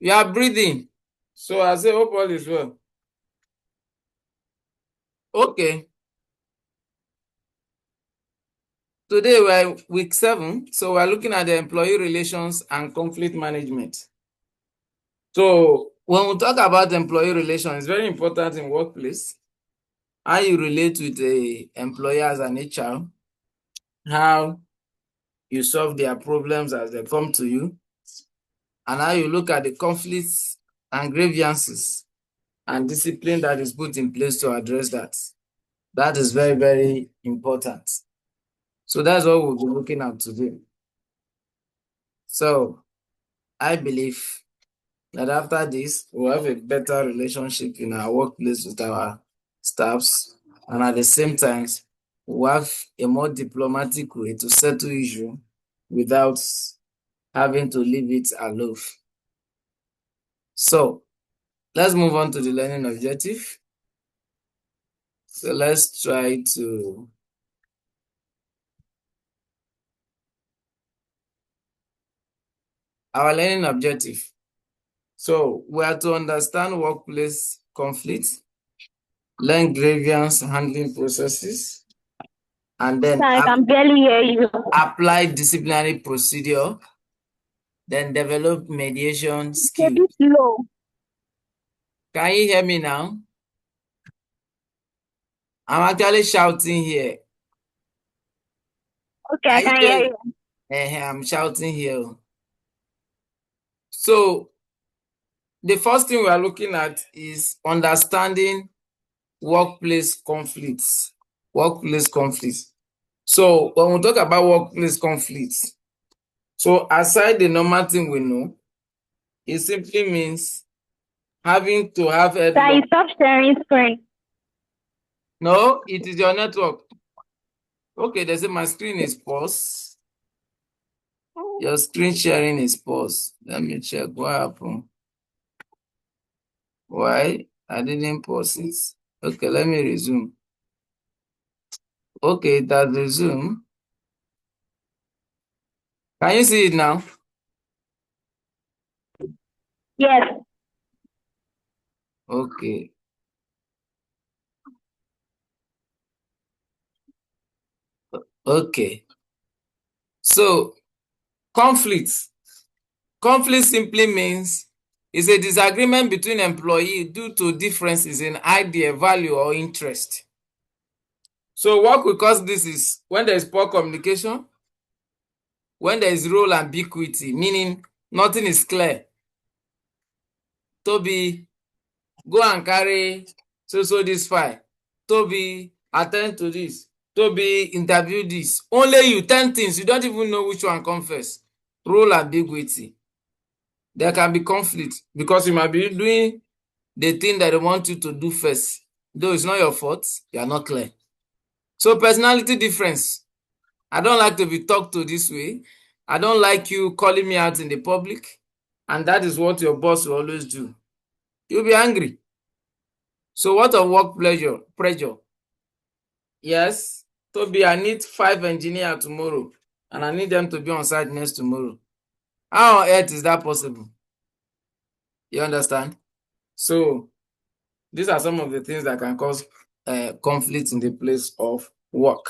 You are breathing. So I say, hope all is well. Okay. Today we're week 7. So we're looking at the employee relations and conflict management. So when we talk about employee relations, it's very important in workplace. How you relate with the employer as an HR, how you solve their problems as they come to you, and how you look at the conflicts and grievances and discipline that is put in place to address that. That is very, very important. So that's what we'll be looking at today. So I believe that after this, we'll have a better relationship in our workplace with our staffs, and at the same time, we'll have a more diplomatic way to settle issue without having to leave it aloof. So let's move on to the learning objective. So let's try to our learning objective. So we are to understand workplace conflicts, learn grievance handling processes, and then I can barely hear you. apply disciplinary procedure, then develop mediation It's a skills. bit low. Can you hear me now? I'm actually shouting here. Okay, Are I you can hear hearing? you. I'm shouting here. So the first thing we are looking at is understanding workplace conflicts. Workplace conflicts. So when we talk about workplace conflicts, so aside the normal thing we know, it simply means having to have Guys, headlock. stop sharing screen. No, it is your network. Okay, they say my screen is paused. Your screen sharing is paused. Let me check what happened. Why? I didn't pause it. Okay, let me resume. Okay, it has resumed. Can you see it now? Yes. Okay. Okay. So, conflict. Conflict simply means it's a disagreement between employees due to differences in idea, value, or interest. So what will cause this is when there is poor communication, when there is role ambiguity, meaning nothing is clear. Toby, go and carry so this file. Toby, attend to this. Toby, interview this. Only you 10 things. You don't even know which one come first. Role ambiguity. There can be conflict because you might be doing the thing that they want you to do first. Though it's not your fault, you are not clear. So personality difference. I don't like to be talked to this way. I don't like you calling me out in the public. And that is what your boss will always do. You'll be angry. So what of work pressure? Yes, Toby, I need 5 engineers tomorrow. And I need them to be on site next tomorrow. How on earth is that possible? You understand? So these are some of the things that can cause conflict in the place of work.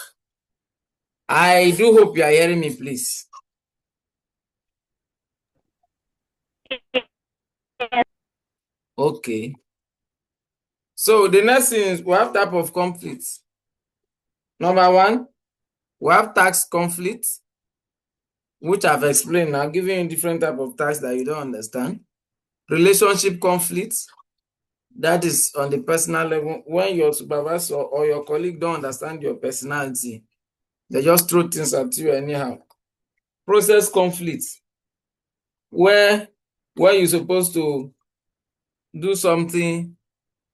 I do hope you are hearing me, please. Okay. So the next thing is we have type of conflicts. Number 1, we have tax conflict, which I've explained. I'm giving you different type of tax that you don't understand. Relationship conflicts, that is on the personal level. When your supervisor or your colleague don't understand your personality, they just throw things at you anyhow. Process conflicts, where when you're supposed to do something,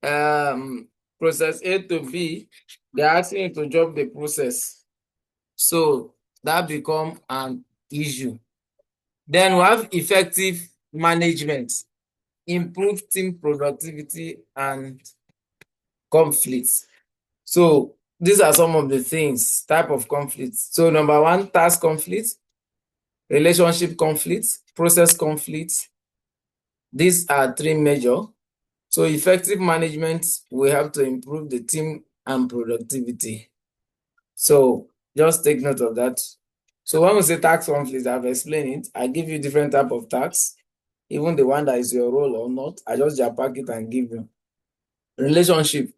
process A to B, they're asking you to drop the process. So that become an issue. Then we have effective management, improve team productivity and conflicts. So these are some of the things, type of conflicts. So number 1, task conflict, relationship conflict, process conflict, These are three major. So effective management, we have to improve the team and productivity. So just take note of that. So when we say tax conflict, I've explained it. I give you different type of tax, even the one that is your role or not. I just pack it and give you. Relationship.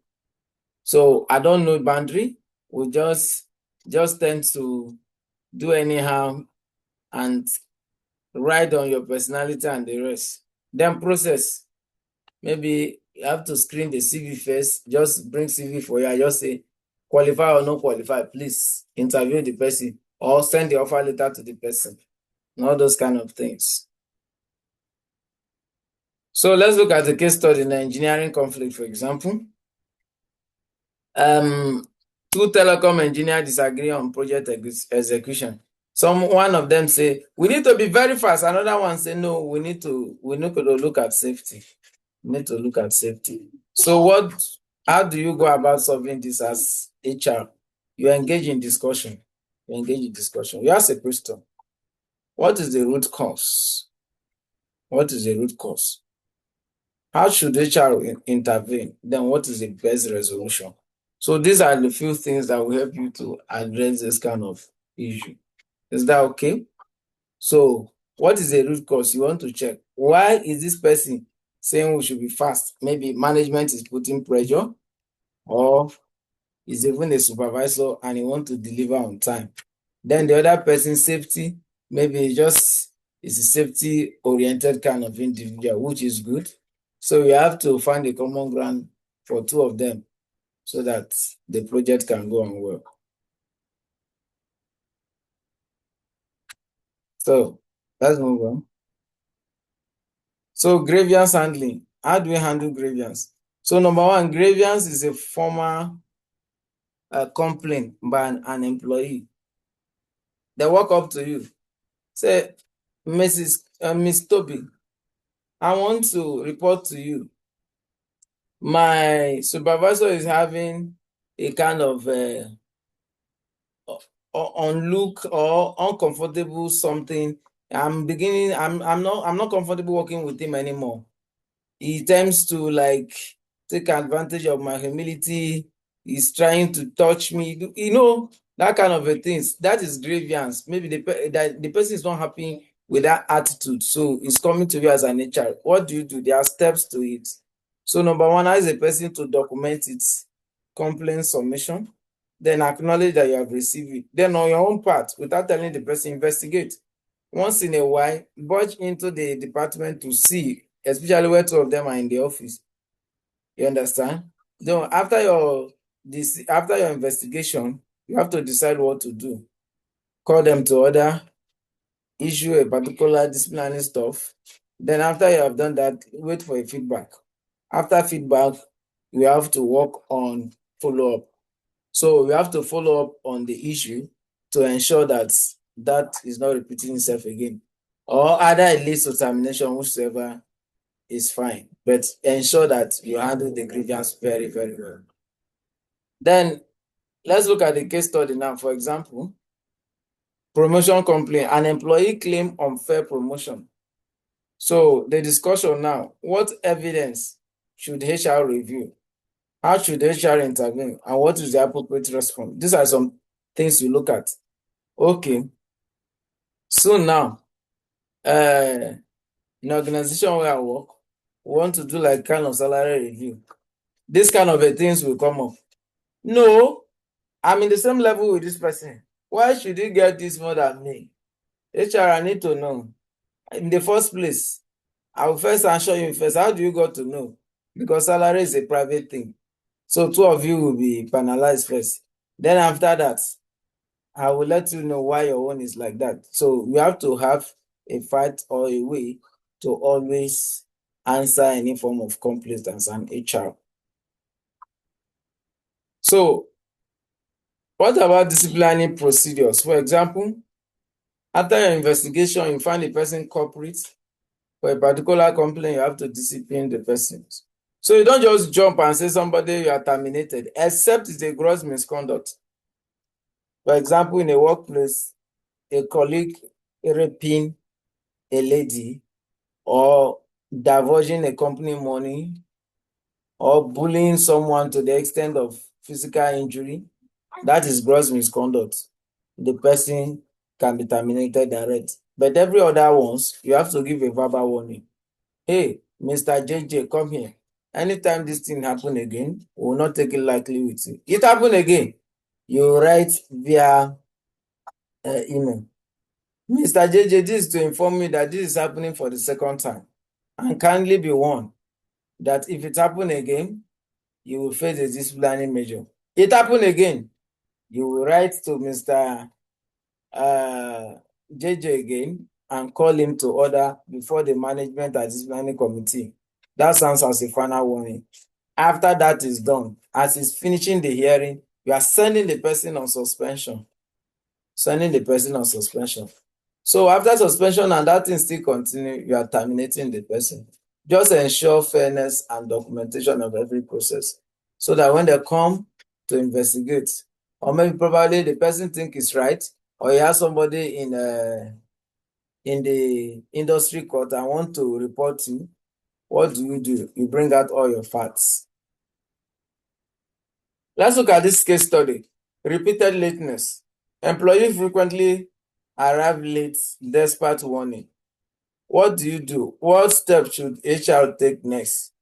So I don't know boundary. We just tend to do anyhow and ride on your personality and the rest. Then process. Maybe you have to screen the CV first. Just bring CV for you. I just say qualify or not qualify. Please interview the person or send the offer letter to the person. And all those kind of things. So let's look at the case study in the engineering conflict, for example. Two telecom engineers disagree on project execution. One of them say, we need to be very fast. Another one say, no, we need to look at safety. We need to look at safety. So how do you go about solving this as HR? You engage in discussion. You ask a question. What is the root cause? What is the root cause? How should HR intervene? Then what is the best resolution? So these are the few things that will help you to address this kind of issue. Is that okay? So what is the root cause? You want to check. Why is this person saying we should be fast? Maybe management is putting pressure, or is even a supervisor and he want to deliver on time. Then the other person, safety, maybe just is a safety-oriented kind of individual, which is good. So you have to find a common ground for two of them so that the project can go on well. So let's move on. So grievance handling. How do we handle grievance? So number one, grievance is a formal complaint by an employee. They walk up to you, say, Miss Toby, I want to report to you. My supervisor is having a kind of unlook or uncomfortable something. I'm not comfortable working with him anymore. He tends to like take advantage of my humility. He's trying to touch me. That kind of a things. That is grievance. Maybe the person is not happy with that attitude. So it's coming to you as an HR. What do? There are steps to it. So number one, as a person to document its complaint submission, then acknowledge that you have received it. Then on your own part, without telling the person, investigate. Once in a while, budge into the department to see, especially where two of them are in the office. You understand? Then after your investigation, you have to decide what to do. Call them to order, issue a particular disciplinary stuff. Then after you have done that, wait for a feedback. After feedback, we have to work on follow-up. So we have to follow up on the issue to ensure that that is not repeating itself again. Or either it leads to termination, whichever is fine. But ensure that you handle the grievance very, very well. Then let's look at the case study now. For example, promotion complaint. An employee claim unfair promotion. So the discussion now, what evidence should HR review? How should HR intervene? And what is the appropriate response? These are some things you look at. Okay. So now, in the organization where I work, we want to do like kind of salary review. This kind of things will come up. No, I'm in the same level with this person. Why should you get this more than me? HR, I need to know. In the first place, I will first assure you first. How do you got to know? Because salary is a private thing. So two of you will be penalized first. Then after that, I will let you know why your own is like that. So you have to have a fight or a way to always answer any form of complaint as an HR. So what about disciplinary procedures? For example, after your investigation, you find the person culprit for a particular complaint, you have to discipline the person. So you don't just jump and say somebody you are terminated, except it's a gross misconduct. For example, in a workplace, a colleague raping a lady or divulging a company money, or bullying someone to the extent of physical injury, that is gross misconduct. The person can be terminated direct. But every other ones, you have to give a verbal warning. Hey, Mr. JJ, come here. Anytime this thing happen again, we will not take it lightly with you. It happen again, you write via email. Mr. JJ, this is to inform me that this is happening for the second time. And kindly be warned that if it happen again, you will face a disciplinary measure. It happen again, you will write to Mr. JJ again and call him to order before the management and disciplinary committee. That sounds as a final warning. After that is done, as he's finishing the hearing, you are sending the person on suspension. So after suspension and that thing still continue, you are terminating the person. Just ensure fairness and documentation of every process, so that when they come to investigate, or maybe probably the person think is right, or he has somebody in the industry court and want to report you, what do? You bring out all your facts. Let's look at this case study. Repeated lateness. Employee frequently arrive late despite warning. What do? What steps should HR take next?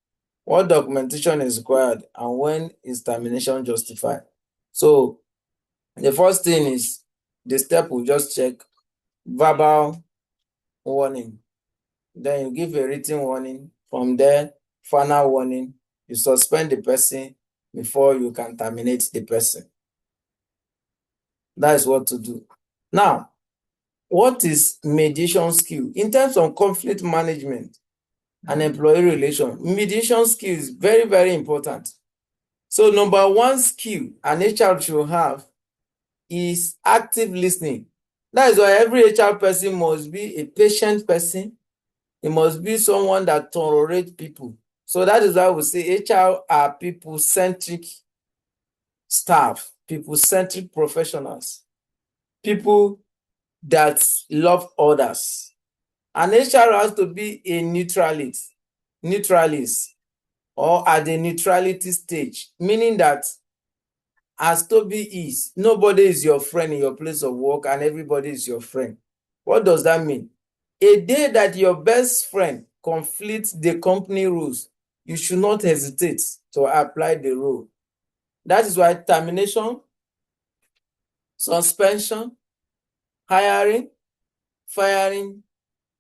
What documentation is required, and when is termination justified? So the first thing is the step we just check verbal warning. Then you give a written warning. From there, final warning. You suspend the person before you can terminate the person. That is what to do. Now, what is mediation skill? In terms of conflict management and employee relation, mediation skill is very, very important. So number one skill an HR should have is active listening. That is why every HR person must be a patient person. It must be someone that tolerates people. So that is why we say HR are people-centric staff, people-centric professionals, people that love others. And HR has to be a neutralist, or at the neutrality stage, meaning that as Toby is, nobody is your friend in your place of work and everybody is your friend. What does that mean? A day that your best friend conflicts the company rules, you should not hesitate to apply the rule. That is why termination, suspension, hiring, firing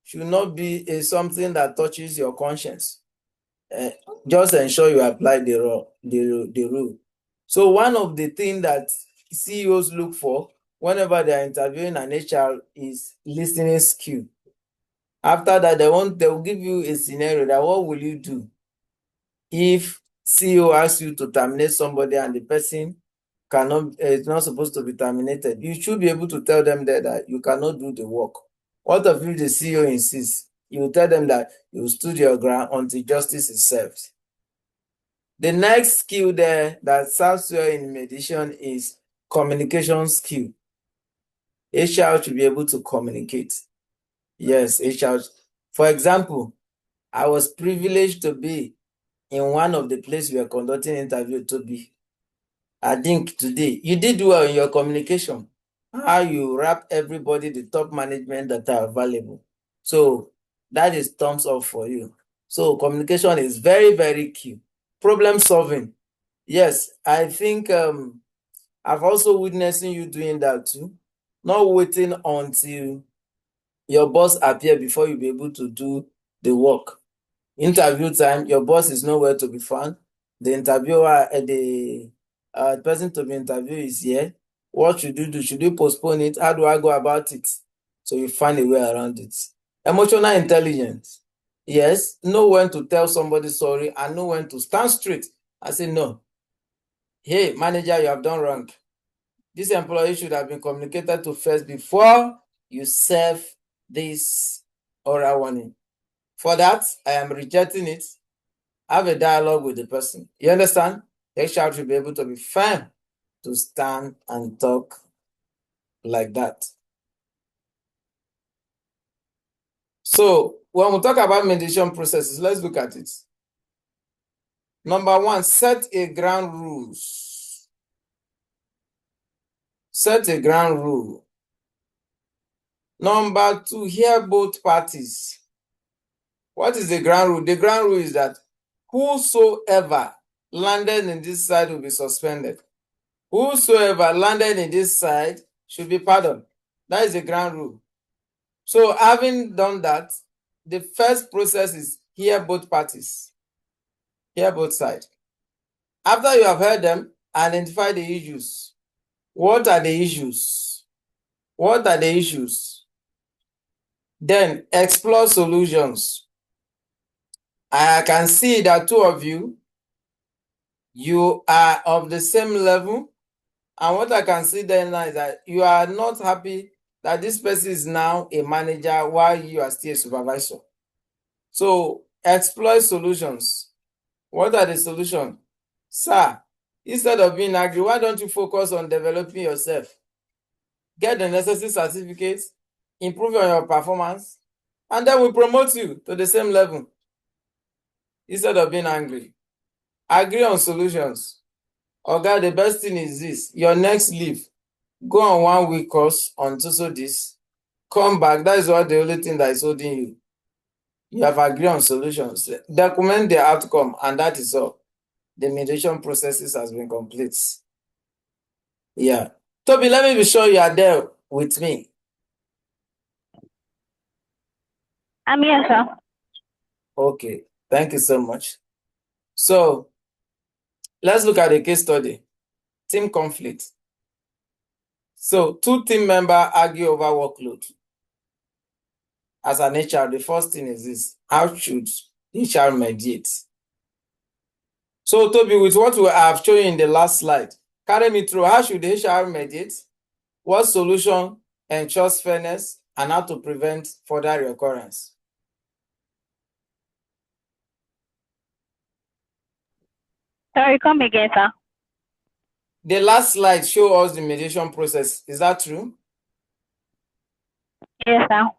should not be something that touches your conscience. Just ensure you apply the rule. So one of the things that CEOs look for whenever they are interviewing an HR is listening skill. After that, they will give you a scenario that what will you do if CEO asks you to terminate somebody and the person is not supposed to be terminated. You should be able to tell them that you cannot do the work. What if the CEO insists? You will tell them that you stood your ground until justice is served. The next skill there that serves well in mediation is communication skill. HR should be able to communicate. Yes, HR. For example, I was privileged to be in one of the places we are conducting interview to be. I think today you did well in your communication. How you wrap everybody, the top management that are available. So that is thumbs up for you. So communication is very, very key. Problem solving. Yes, I think I've also witnessing you doing that too. Not waiting until your boss appear before you be able to do the work. Interview time, your boss is nowhere to be found. The interviewer, the person to be interviewed is here. What should you do? Should you postpone it? How do I go about it? So you find a way around it. Emotional intelligence. Yes, know when to tell somebody sorry and know when to stand straight. I say no. Hey, manager, you have done wrong. This employee should have been communicated to first before you serve this oral warning. For that, I am rejecting it. Have a dialogue with the person. You understand? HR should be able to be firm to stand and talk like that. So when we talk about mediation processes, let's look at it. Number one, set a ground rules. Set a ground rule. Number two, hear both parties. What is the ground rule? The ground rule is that whosoever landed in this side will be suspended. Whosoever landed in this side should be pardoned. That is the ground rule. So having done that, the first process is hear both parties. Hear both sides. After you have heard them, identify the issues. What are the issues? What are the issues? Then explore solutions. I can see that two of you are of the same level. And what I can see then now is that you are not happy that this person is now a manager while you are still a supervisor. So explore solutions. What are the solutions? Sir, instead of being angry, why don't you focus on developing yourself? Get the necessary certificates, improve on your performance, and then we promote you to the same level. Instead of being angry, agree on solutions. Okay, the best thing is this: your next leave, go on 1 week course on this. Come back. That is what the only thing that is holding you. You have agreed on solutions. Document the outcome, and that is all. The mediation processes has been complete. Yeah. Toby, let me be sure you are there with me. I'm here, sir. Okay. Thank you so much. So let's look at the case study. Team conflict. So two team members argue over workload. As an HR, the first thing is this: how should HR mediate? So Toby, with what we have shown you in the last slide, carry me through. How should HR mediate? What solution ensures fairness, and how to prevent further recurrence? Sorry, come again, sir. The last slide shows us the mediation process. Is that true? Yes, sir.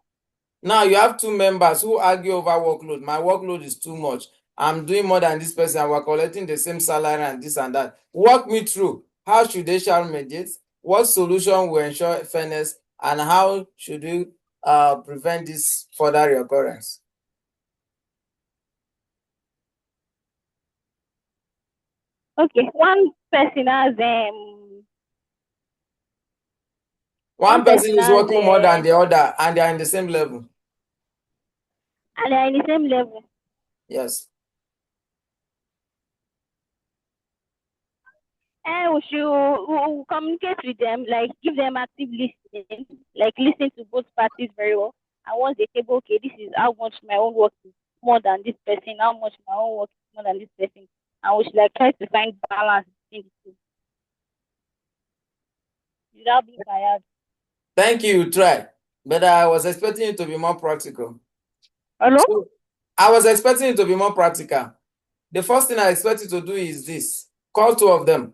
Now you have two members who argue over workload. My workload is too much. I'm doing more than this person, and we're collecting the same salary and this and that. Walk me through. How should HR mediate? What solution will ensure fairness, and how should we prevent this further recurrence? Okay, one person has One person is working more than the other, and they are in the same level. And they are in the same level. Yes. And we should communicate with them, like give them active listening, like listen to both parties very well. And once they say, okay, this is how much my own work is more than this person, how much my own work is more than this person, and we should like try to find balance between the two without being tired. Thank you. Try, but I was expecting you to be more practical. Hello? So, I was expecting you to be more practical. The first thing I expect you to do is this: call two of them,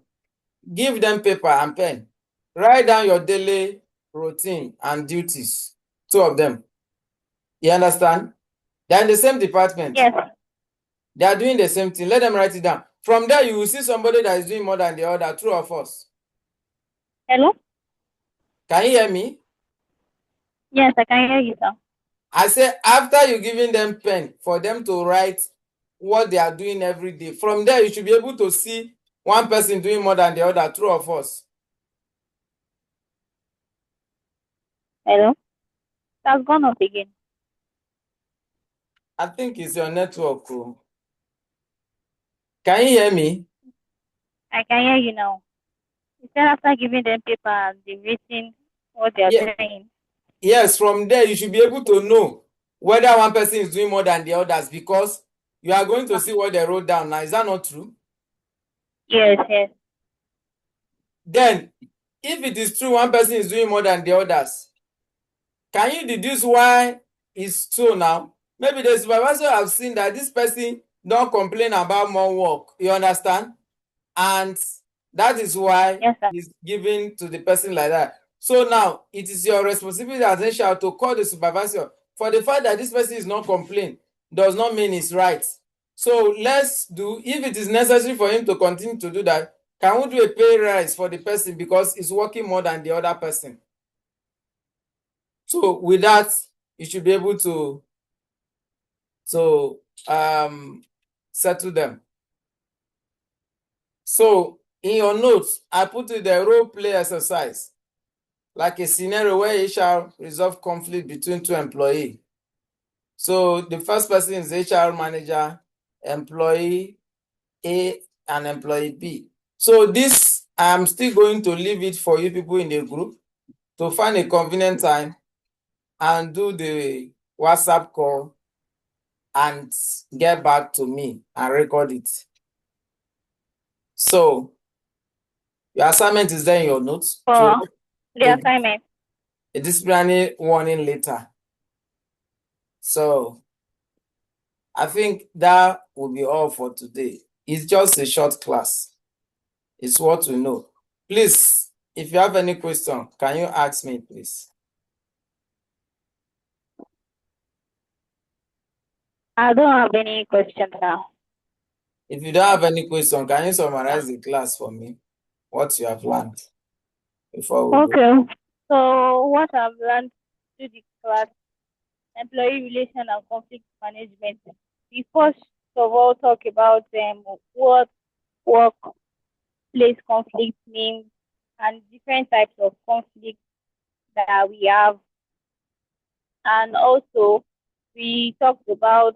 give them paper and pen, write down your daily routine and duties. Two of them. You understand? They're in the same department. Yes. They are doing the same thing. Let them write it down. From there, you will see somebody that is doing more than the other. True or false? Hello? Can you hear me? Yes, I can hear you, sir. I say after you giving them pen for them to write what they are doing every day, from there you should be able to see one person doing more than the other. True or false? Hello? That's gone up again. I think it's your network. Can you hear me? I can hear you now. You said after giving them paper and they've written what they are saying. Yes, from there you should be able to know whether one person is doing more than the others, because you are going to see what they wrote down. Now, is that not true? Yes, yes. Then, if it is true one person is doing more than the others, can you deduce why it's true now? Maybe the supervisor have seen that this person don't complain about more work. You understand? And that is why he's giving to the person like that. So now it is your responsibility as HR to call the supervisor, for the fact that this person is not complaining does not mean it's right. So let's do, if it is necessary for him to continue to do that, can we do a pay rise for the person because he's working more than the other person? So with that, you should be able to settle them. So in your notes, I put in the role play exercise, like a scenario where HR resolve conflict between two employees. So the first person is HR manager, employee A, and employee B. So this, I'm still going to leave it for you people in the group to find a convenient time and do the WhatsApp call and get back to me and record it. So your assignment is there in your notes. For the assignment. A disciplinary warning later. So I think that will be all for today. It's just a short class. It's what we know. Please, if you have any question, can you ask me, please? I don't have any questions now. If you don't have any question, can you summarize the class for me? What you have learned before we go? Okay. So what I've learned through the class, employee relation and conflict management. We first of all talk about what workplace conflict means and different types of conflict that we have. And also we talked about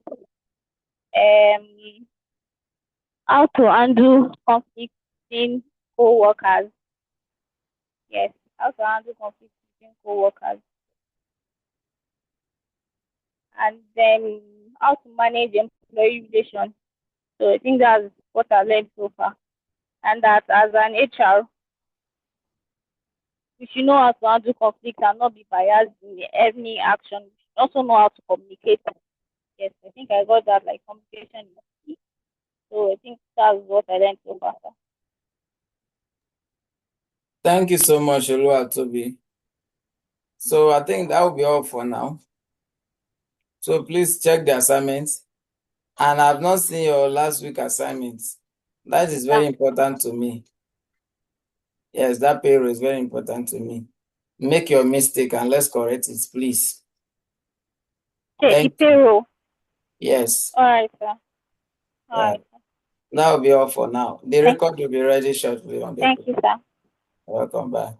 how to handle conflict between co-workers. Yes, how to handle conflict between co-workers. And then how to manage employee relations. So I think that's what I learned so far. And that as an HR, we should know how to handle conflict and not be biased in any action. We should also know how to communicate. Yes, I think I got that, like communication is key. So I think that's what I learned so far. Thank you so much, Oluwatobi. So I think that will be all for now. So please check the assignments. And I've not seen your last week assignments. That is very important to me. Yes, that payroll is very important to me. Make your mistake and let's correct it, please. The payroll. Yes. All right, sir. All right. That will be all for now. The record will be ready shortly on the Thank you, sir. Welcome back.